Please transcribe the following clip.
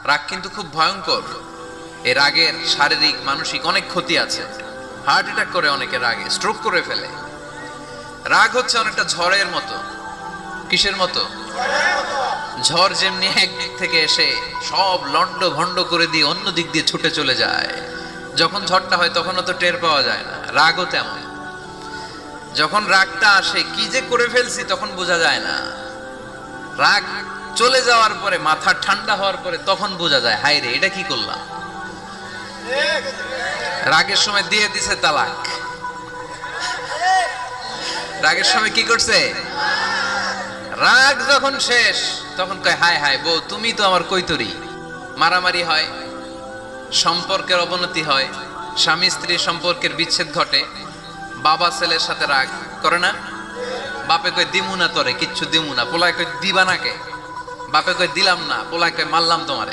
রাগ কিন্তু খুব ভয়ঙ্কর। এই রাগের শারীরিক মানসিক অনেক ক্ষতি আছে। হার্ট অ্যাটাক করে অনেকে রাগে, স্ট্রোক করে ফেলে। রাগ হচ্ছে অনেকটা ঝড়ের মতো। কিসের মতো? ঝড় যেমনি একদিক থেকে এসে সব লন্ড ভন্ড করে দিয়ে অন্য দিক দিয়ে ছুটে চলে যায়, যখন ঝড়টা হয় তখনও তো টের পাওয়া যায় না। রাগও তেমন। যখন রাগটা আসে কি যে করে ফেলছি তখন বোঝা যায় না। রাগ চলে যাওয়ার পরে, মাথা ঠান্ডা হওয়ার পরে তখন বোঝা যায়, হায় রে এটা কি করলাম। রাগের সময় দিয়ে দিছে তালাক। রাগের সময় কি করছে? রাগ যখন শেষ তখন কয়, হায় হায় বউ তুমি তো আমার কৈতরি। মারামারি হয়, সম্পর্কের অবনতি হয়, স্বামী স্ত্রী সম্পর্কের বিচ্ছেদ ঘটে, বাবা ছেলের সাথে রাগ করে না। বাপে কয় দিমু না তোরে, কিচ্ছু দিমু না। পোলায় কয় দিবা নাকে, বাপে কয় দিলাম না, পোলায় কয় মারলাম তোমারে।